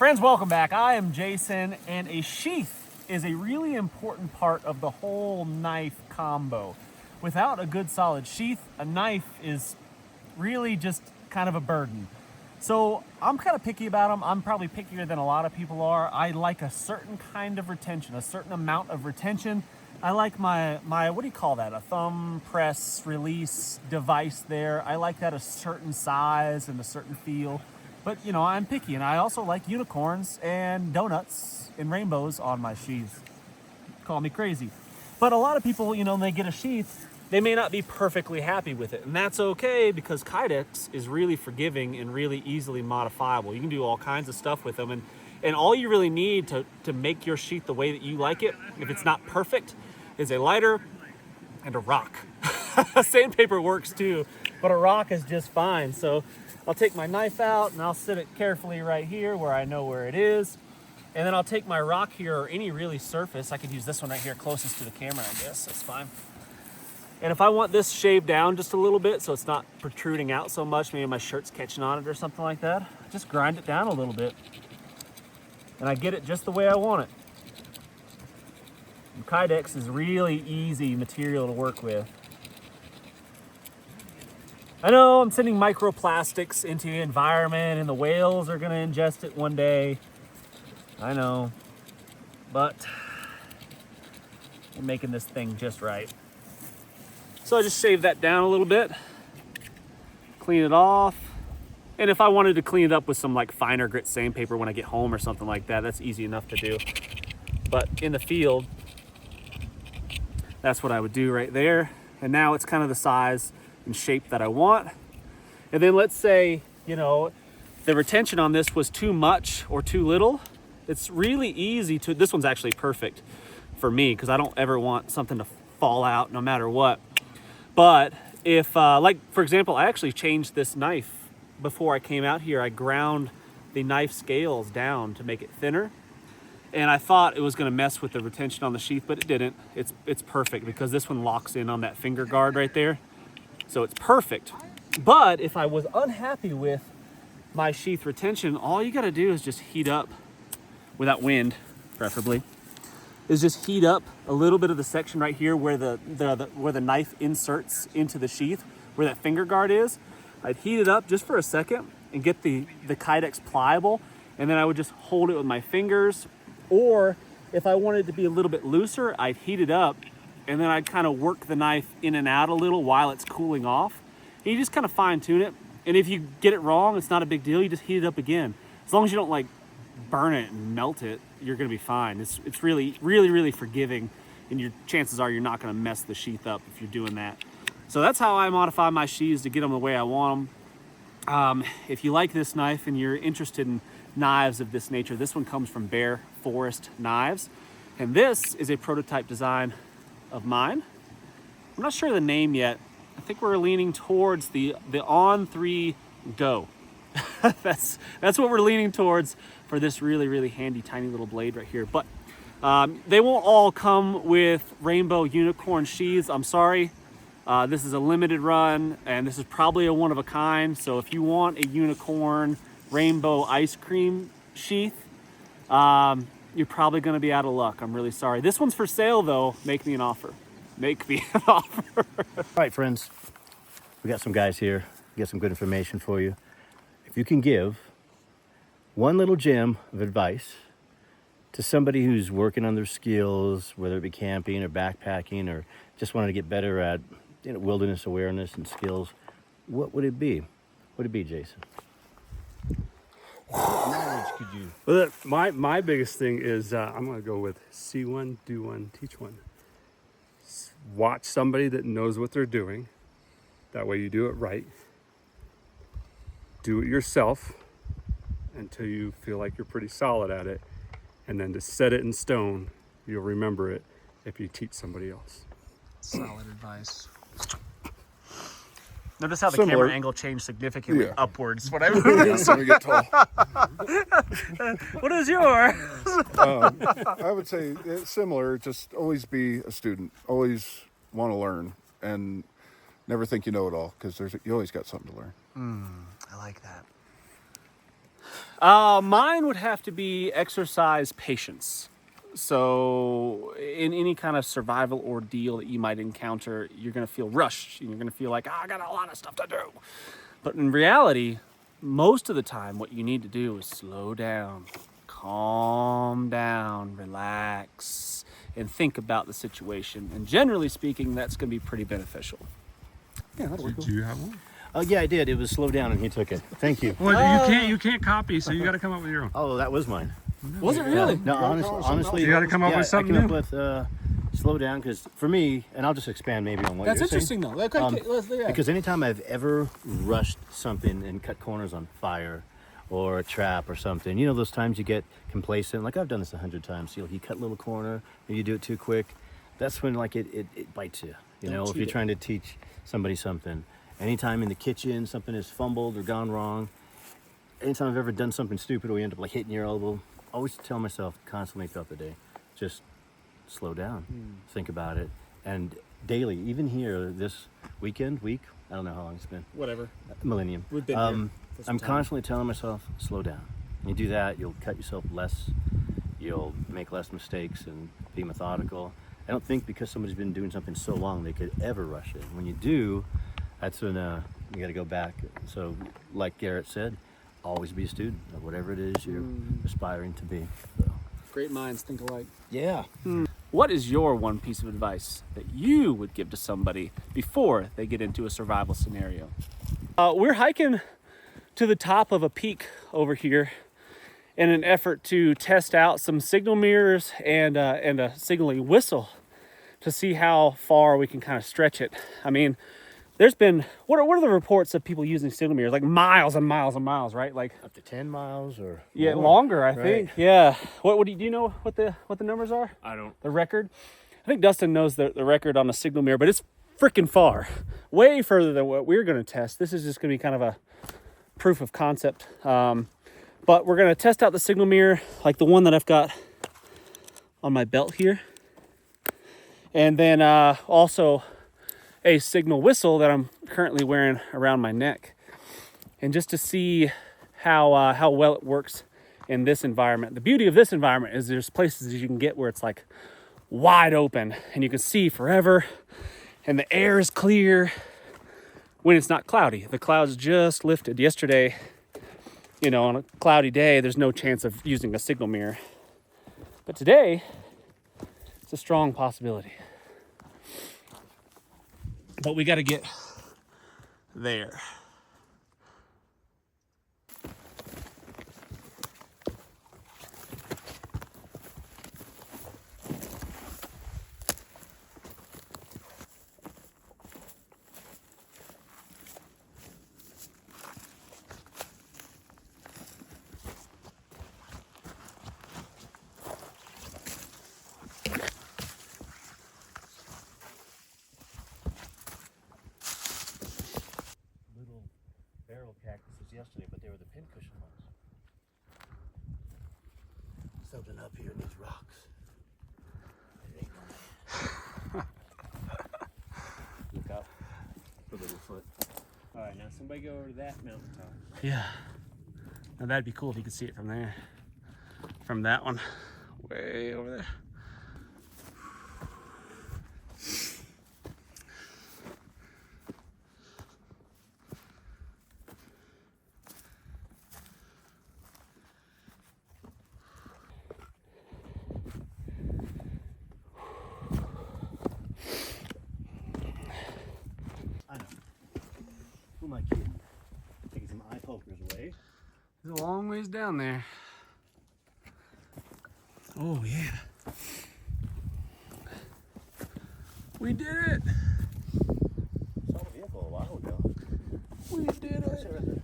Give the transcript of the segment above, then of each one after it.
Friends, welcome back. I am Jason, and a sheath is a really important part of the whole knife combo. Without a good solid sheath, a knife is really just kind of a burden. So I'm kind of picky about them. I'm probably pickier than a lot of people are. I like a certain kind of retention, a certain amount of retention. I like my what do you call that? A thumb press release device there. I like that a certain size and a certain feel. But, you know, I'm picky, and I also like unicorns and donuts and rainbows on my sheaths. Call me crazy. But a lot of people, you know, when they get a sheath, they may not be perfectly happy with it. And that's okay, because Kydex is really forgiving and really easily modifiable. You can do all kinds of stuff with them. And all you really need to make your sheath the way that you like it, if it's not perfect, is a lighter and a rock. Sandpaper works too, but a rock is just fine. So I'll take my knife out and I'll sit it carefully right here where I know where it is. And then I'll take my rock here, or any really surface. I could use this one right here closest to the camera, I guess. That's fine. And if I want this shaved down just a little bit so it's not protruding out so much, maybe my shirt's catching on it or something like that, just grind it down a little bit. And I get it just the way I want it. And Kydex is really easy material to work with. I know I'm sending microplastics into the environment and the whales are gonna ingest it one day. I know, but we're making this thing just right. So I just shave that down a little bit, clean it off. And if I wanted to clean it up with some like finer grit sandpaper when I get home or something like that, that's easy enough to do. But in the field, that's what I would do right there. And now it's kind of the size and shape that I want. And then let's say, you know, the retention on this was too much or too little. It's really easy to, this one's actually perfect for me because I don't ever want something to fall out no matter what. But if, like for example, I actually changed this knife before I came out here. I ground the knife scales down to make it thinner. And I thought it was gonna mess with the retention on the sheath, but it didn't. It's perfect because this one locks in on that finger guard right there. So it's perfect. But if I was unhappy with my sheath retention, all you gotta do is just heat up, without wind, preferably, is just heat up a little bit of the section right here where where the knife inserts into the sheath, where that finger guard is. I'd heat it up just for a second and get the Kydex pliable, and then I would just hold it with my fingers. Or if I wanted to be a little bit looser, I'd heat it up and then I'd kind of work the knife in and out a little while it's cooling off. And you just kind of fine tune it. And if you get it wrong, it's not a big deal. You just heat it up again. As long as you don't like burn it and melt it, you're gonna be fine. It's really, really, really forgiving. And your chances are you're not gonna mess the sheath up if you're doing that. So that's how I modify my sheaths to get them the way I want them. If you like this knife and you're interested in knives of this nature, this one comes from Bear Forest Knives. And this is a prototype design of mine. I'm not sure of the name yet. I think we're leaning towards the On 3 Go. that's what we're leaning towards for this really, really handy tiny little blade right here. But they won't all come with rainbow unicorn sheaths. I'm sorry. This is a limited run, and this is probably a one of a kind. So if you want a unicorn rainbow ice cream sheath, you're probably gonna be out of luck. I'm really sorry. This one's for sale though. Make me an offer. Make me an offer. All right, friends, we got some guys here. We got some good information for you. If you can give one little gem of advice to somebody who's working on their skills, whether it be camping or backpacking or just wanting to get better at wilderness awareness and skills, what would it be? What would it be, Jason? What knowledge could you? Well, my biggest thing is I'm going to go with see one, do one, teach one. Watch somebody that knows what they're doing. That way you do it right. Do it yourself until you feel like you're pretty solid at it. And then to set it in stone, you'll remember it if you teach somebody else. Solid advice. Notice how the Similar. camera angle changed significantly upwards when I moved this. When we get tall. What is yours? I would say it's similar. Just always be a student. Always want to learn, and never think you know it all, because you always got something to learn. I like that. Mine would have to be exercise patience. So in any kind of survival ordeal that you might encounter, you're going to feel rushed. You're going to feel like, I got a lot of stuff to do. But in reality, most of the time, what you need to do is slow down, calm down, relax, and think about the situation. And generally speaking, that's going to be pretty beneficial. Yeah, that'll work. Do you have one? Oh yeah, I did. It was slow down and he took it. Thank you. Well, you can't copy, so you got to come up with your own. Oh, that was mine. Was it really? No, honestly, You gotta come up with something I came new. up with slow down because for me, and I'll just expand maybe on what That's you're interesting, saying. though. Okay, Because anytime I've ever rushed something and cut corners on fire or a trap or something, you know, those times you get complacent. Like I've done this 100 times. You cut a little corner and you do it too quick. That's when like it bites you. You know, if you're trying to teach somebody something. Anytime in the kitchen something is fumbled or gone wrong. Anytime I've ever done something stupid or you end up like hitting your elbow, I always tell myself constantly throughout the day, just slow down, think about it. And daily, even here this week, I don't know how long it's been. whatever. Millennium. We've been here for some I'm time. constantly telling myself, slow down. When you do that, you'll cut yourself less, you'll make less mistakes and be methodical. I don't think because somebody's been doing something so long they could ever rush it. When you do, that's when you got to go back. So like Garrett said, always be a student of whatever it is you're aspiring to be. So. Great minds think alike. Yeah. What is your one piece of advice that you would give to somebody before they get into a survival scenario? We're hiking to the top of a peak over here in an effort to test out some signal mirrors and a signaling whistle to see how far we can kind of stretch it. I mean, there's been, what are the reports of people using signal mirrors? Like miles and miles and miles, right? Like Up to 10 miles or yeah, more. longer, I Right. think. Yeah. Do you know what the numbers are? I don't. The record? I think Dustin knows the record on a signal mirror, but it's freaking far. Way further than what we're going to test. This is just going to be kind of a proof of concept. But we're going to test out the signal mirror, like the one that I've got on my belt here. And then also a signal whistle that I'm currently wearing around my neck. And just to see how well it works in this environment. The beauty of this environment is there's places you can get where it's like wide open and you can see forever and the air is clear when it's not cloudy. The clouds just lifted. Yesterday, you know, on a cloudy day, there's no chance of using a signal mirror. But today, it's a strong possibility. But we got to get there. Little barrel cactuses yesterday, but they were the pincushion ones. Something up here in these rocks. It ain't mine. Look up. The little foot. All right, now somebody go over to that mountaintop. Yeah. Now that'd be cool if you could see it from there. From that one. Way over there. I know. Who am I kidding? Taking some eye pokers away. There's a long ways down there. Oh yeah. We did it. Saw the vehicle a while ago. We did What's it. it right there?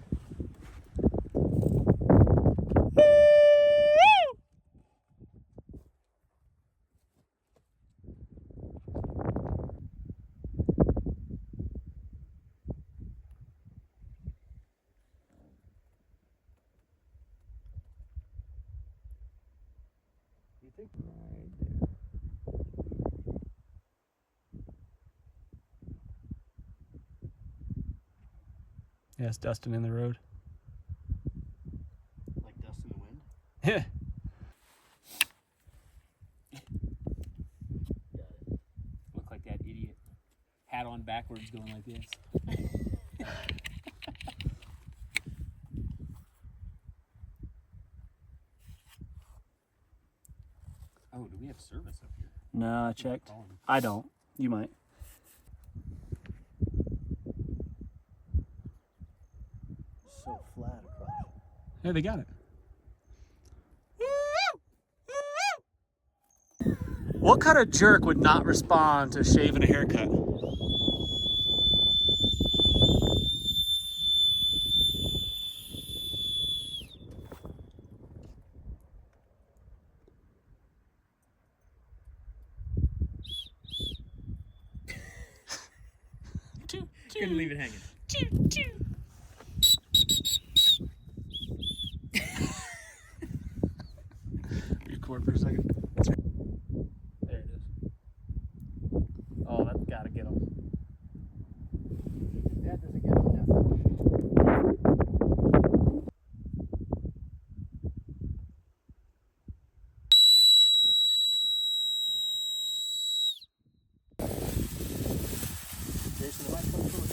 You think? Yes, Dustin in the road. Like Dustin backwards going like this. Oh, do we have service up here? No, I checked. I don't. You might. So flat across. Hey, they got it. What kind of jerk would not respond to shaving a haircut? Couldn't leave it hanging. Record for a second. There it is. Oh, that's gotta get him. That doesn't get enough. Jason, it might come through.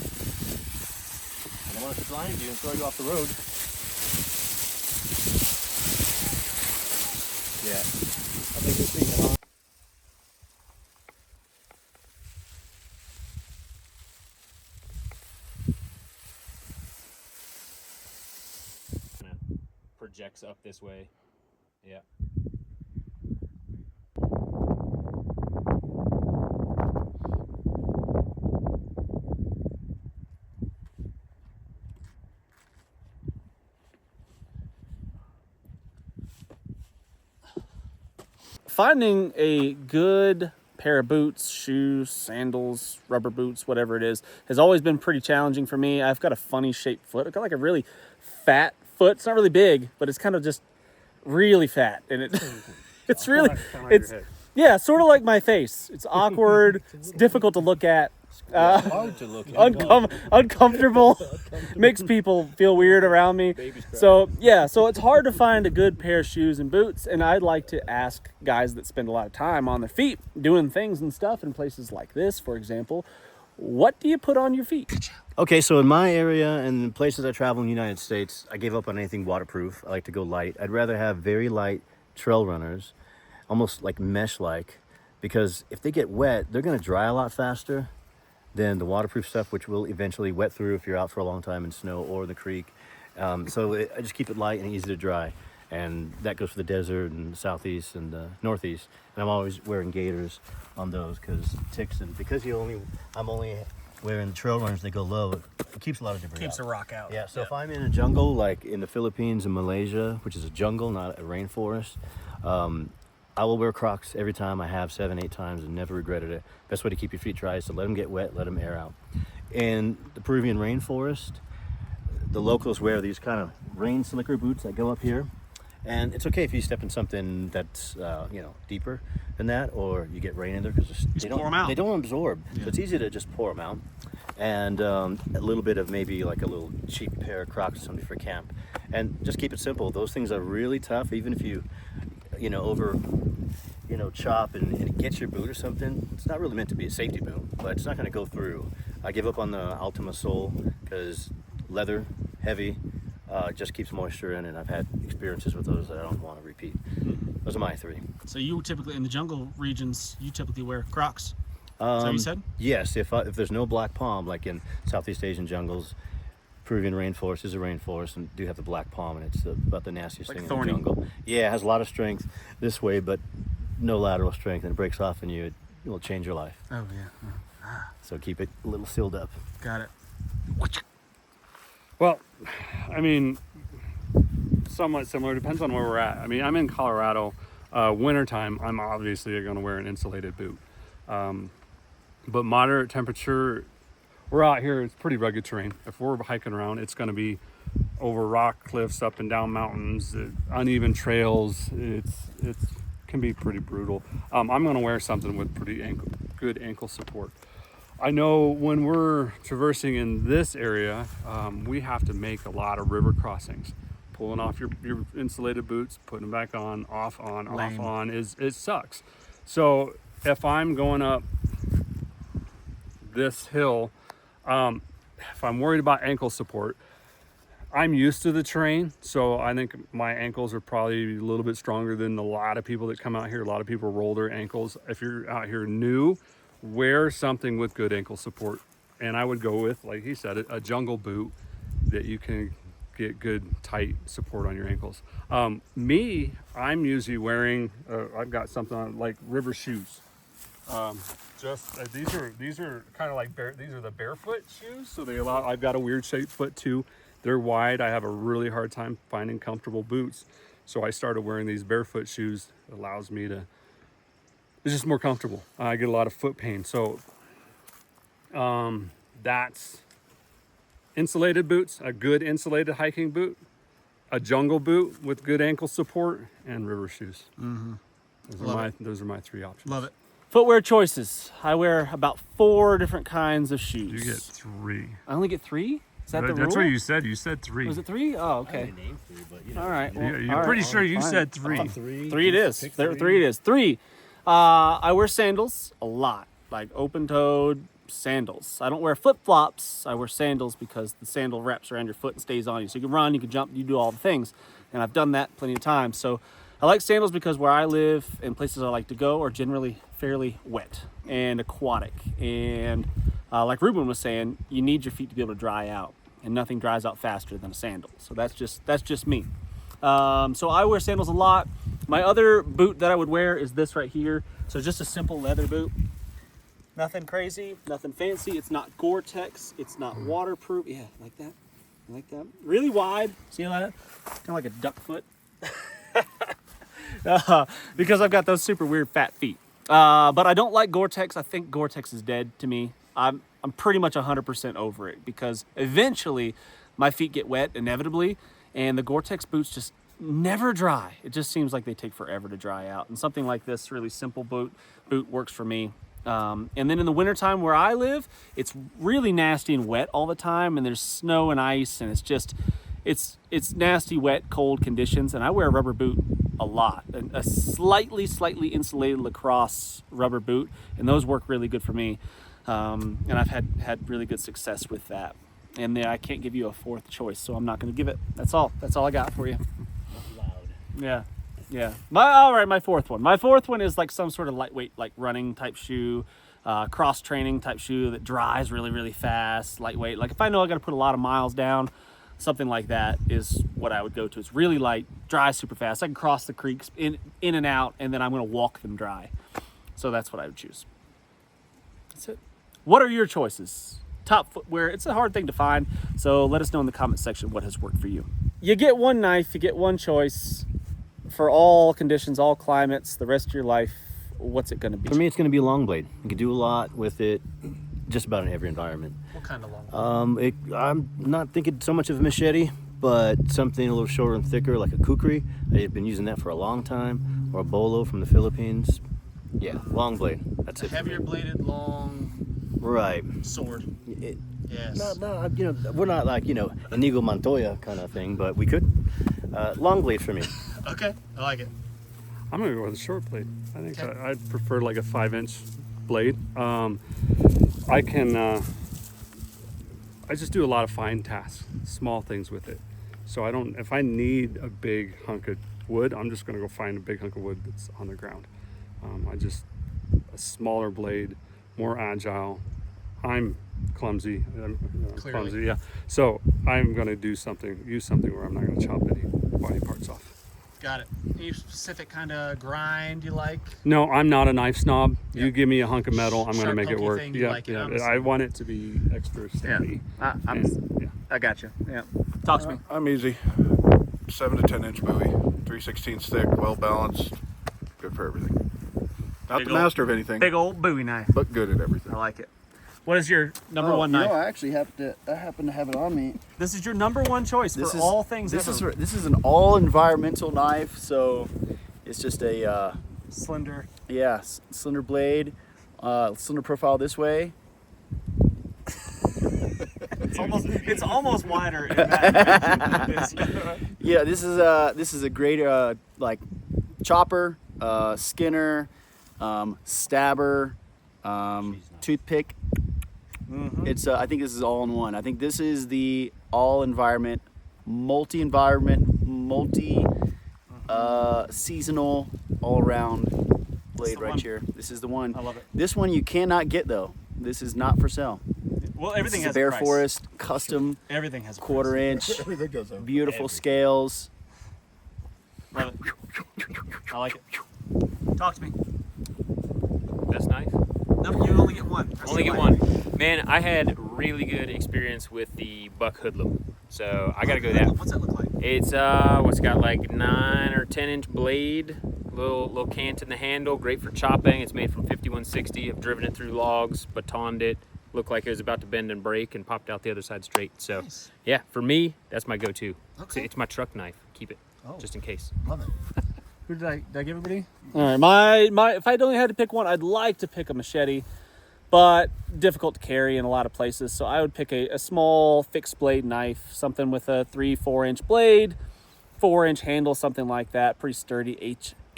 I don't want to blind you and throw you off the road. Yeah. I think we'll see it on. Projects up this way. Yeah. Finding a good pair of boots, shoes, sandals, rubber boots, whatever it is, has always been pretty challenging for me. I've got a funny shaped foot. I've got like a really fat foot. It's not really big, but it's kind of just really fat. And it's really, it's, yeah, sort of like my face. It's awkward. It's difficult to look at. Hard to look at. Uncomfortable. Makes people feel weird around me. So yeah, so it's hard to find a good pair of shoes and boots, and I'd like to ask guys that spend a lot of time on their feet doing things and stuff in places like this, for example, what do you put on your feet? Okay, so in my area and the places I travel in the United States, I gave up on anything waterproof. I like to go light. I'd rather have very light trail runners, almost like mesh-like, because if they get wet, they're going to dry a lot faster than the waterproof stuff, which will eventually wet through if you're out for a long time in snow or the creek. I just keep it light and easy to dry. And that goes for the desert and the southeast and the northeast. And I'm always wearing gaiters on those because ticks, and because I'm only wearing trail runners, they go low. It keeps a lot of debris Keeps out. the rock out. Yeah, so if I'm in a jungle, like in the Philippines and Malaysia, which is a jungle, not a rainforest, I will wear Crocs every time. I have 7-8 times and never regretted it. Best way to keep your feet dry is to let them get wet, let them air out. In the Peruvian rainforest, the locals wear these kind of rain slicker boots that go up here. And it's okay if you step in something that's deeper than that, or you get rain in there because they pour 'em out. They don't absorb, Yeah. so it's easy to just pour them out. And a little bit of maybe like a little cheap pair of Crocs or something for camp, and just keep it simple. Those things are really tough, even if you chop and it gets your boot or something. It's not really meant to be a safety boot, but it's not going to go through. I give up on the Ultima sole because leather, heavy, just keeps moisture in, and I've had experiences with those that I don't want to repeat. Those are my three. So you typically, in the jungle regions, you typically wear Crocs. Is that what you said? Yes, if there's no black palm, like in Southeast Asian jungles, Peruvian rainforest is a rainforest and do have the black palm, and it's about the nastiest Like thing thorny. in the jungle. Yeah, it has a lot of strength this way, but no lateral strength, and it breaks off in you. It will change your life. Oh, yeah. So keep it a little sealed up. Got it. Well, I mean, somewhat similar. Depends on where we're at. I mean, I'm in Colorado. Wintertime, I'm obviously going to wear an insulated boot. But moderate temperature, we're out here. It's pretty rugged terrain. If we're hiking around, it's going to be over rock cliffs, up and down mountains, uneven trails. It can be pretty brutal. I'm going to wear something with pretty good ankle support. I know when we're traversing in this area, we have to make a lot of river crossings. Pulling off your insulated boots, putting them back on, off on, it sucks. So if I'm going up this hill If I'm worried about ankle support, I'm used to the terrain, so I think my ankles are probably a little bit stronger than a lot of people that come out here. A lot of people roll their ankles. If you're out here new, wear something with good ankle support. And I would go with, like he said, a jungle boot that you can get good tight support on your ankles. I'm usually wearing, I've got something on like river shoes. These are kind of like these are the barefoot shoes, so I've got a weird shaped foot too. They're wide. I have a really hard time finding comfortable boots, so I started wearing these barefoot shoes. It allows me to, it's just more comfortable. I get a lot of foot pain, so that's insulated boots, a good insulated hiking boot, a jungle boot with good ankle support, and river shoes. Those are my 3 options. Love it. Footwear choices. I wear about 4 different kinds of shoes. You get 3. I only get 3? Is that the rule? That's what you said. You said 3. Was it 3? Oh, okay. Name 3, but you know. All right. Well, You're pretty sure you said 3. 3 it is. 3 it is. 3. I wear sandals a lot, like open-toed sandals. I don't wear flip-flops. I wear sandals because the sandal wraps around your foot and stays on you. So you can run, you can jump, you do all the things. And I've done that plenty of times. So I like sandals because where I live and places I like to go are generally fairly wet and aquatic. And like Ruben was saying, you need your feet to be able to dry out, and nothing dries out faster than a sandal. So that's just me. So I wear sandals a lot. My other boot that I would wear is this right here. So just a simple leather boot. Nothing crazy, nothing fancy. It's not Gore-Tex. It's not waterproof. Yeah, like that. Like that. Really wide. See that? Kind of like a duck foot. Because I've got those super weird fat feet. But I don't like Gore-Tex. I think Gore-Tex is dead to me. I'm pretty much 100% over it because eventually my feet get wet inevitably, and the Gore-Tex boots just never dry. It just seems like they take forever to dry out. And something like this really simple boot works for me. And then in the wintertime where I live, it's really nasty and wet all the time, and there's snow and ice, and it's nasty, wet, cold conditions, and I wear a rubber boot a lot. A slightly insulated lacrosse rubber boot, and those work really good for me. And I've had really good success with that. And then I can't give you a 4th choice, so I'm not going to give it. That's all I got for you. Loud. Yeah. My 4th one. My 4th one is like some sort of lightweight, like running type shoe, cross training type shoe that dries really, really fast, lightweight. Like if I know I got to put a lot of miles down, something like that is what I would go to. It's really light, dries super fast. I can cross the creeks in and out, and then I'm going to walk them dry. So that's what I would choose. That's it. What are your choices? Top footwear. It's a hard thing to find, so let us know in the comment section what has worked for you. You get one knife, you get one choice for all conditions, all climates, the rest of your life. What's it going to be? For me, it's going to be a long blade. You can do a lot with it, just about in every environment. What kind of long blade? I'm not thinking so much of a machete, but something a little shorter and thicker, like a kukri. I've been using that for a long time, or a bolo from the Philippines. Yeah, long blade. That's it. Heavier bladed, long. Right. Sword. Yes. No, we're not like, Inigo Montoya kind of thing, but we could. Long blade for me. Okay, I like it. I'm gonna go with a short blade. I think I'd prefer like a 5-inch blade. I just do a lot of fine tasks, small things with it. So if I need a big hunk of wood, I'm just gonna go find a big hunk of wood that's on the ground. A smaller blade, more agile. I'm clumsy. Clumsy, yeah. So I'm gonna use something where I'm not gonna chop any body parts off. Got it. Any specific kind of grind you like? No, I'm not a knife snob. Yeah. You give me a hunk of metal, I'm gonna make it work. Thing, you like it, I want it to be extra steady. I got you. Yeah. Talk to me. I'm easy. 7 to 10 inch buoy, 3/16 thick, well balanced, good for everything. Not Big the old- master of anything, Big old Bowie knife. but good at everything. I like it. What is your number one knife? I actually I happen to have it on me. This is your number one choice for all things This ever. is an all environmental knife, so it's just a Slender. slender blade, cylinder profile this way. It's almost wider in that. Yeah, this is a great like chopper, skinner, stabber, toothpick. It's I think this is all in one. I think this is the all environment, multi-environment, seasonal, all around blade right here. This is the one. I love it. This one you cannot get though. This is not for sale. Well, everything This has is a Bear a price. Forest custom Everything has a quarter price. inch, Everything goes up. beautiful scales. Love it. I like it. Talk to me. Best knife? No, you only get one. Only get one. Man, I had really good experience with the Buck Hoodlum. So I gotta go that. What's that look like? It's what's got like 9 or 10-inch blade, little cant in the handle, great for chopping. It's made from 5160. I've driven it through logs, batoned it, looked like it was about to bend and break, and popped out the other side straight. So Nice. yeah, for me, that's my go-to. Okay. It's my truck knife. Keep it, just in case. Love it. Who did I give everybody? All right, my if I only had to pick one, I'd like to pick a machete, but difficult to carry in a lot of places. So I would pick a small fixed blade knife, something with a 3-4 inch blade, 4-inch handle, something like that, pretty sturdy,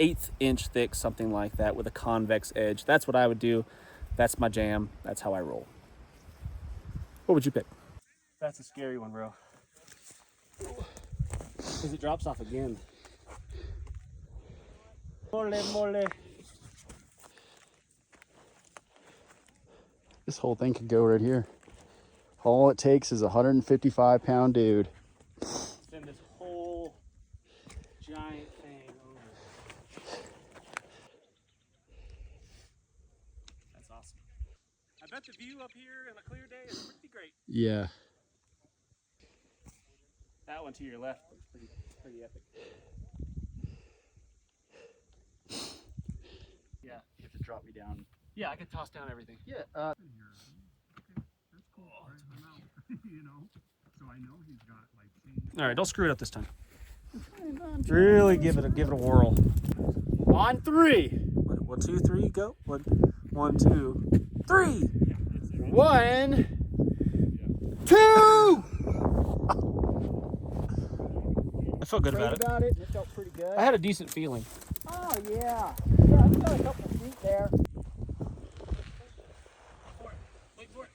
1/8 inch thick, something like that, with a convex edge. That's what I would do. That's my jam. That's how I roll. What would you pick? That's a scary one, bro. Because it drops off again. Mole. This whole thing could go right here. All it takes is a 155-pound dude. Send this whole giant thing over. That's awesome. I bet the view up here on a clear day is pretty great. Yeah. That one to your left looks pretty epic. Yeah, you have to drop me down. Yeah, I could toss down everything. Yeah, All right, don't screw it up this time. Really give it a whirl. on 3. 1, 2, 3, go. 1, 2, 3. 1, 2. I felt good about it. It felt pretty good. I had a decent feeling. Oh yeah. Yeah, I've got a couple of feet there. Wait for it.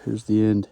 Here's the end.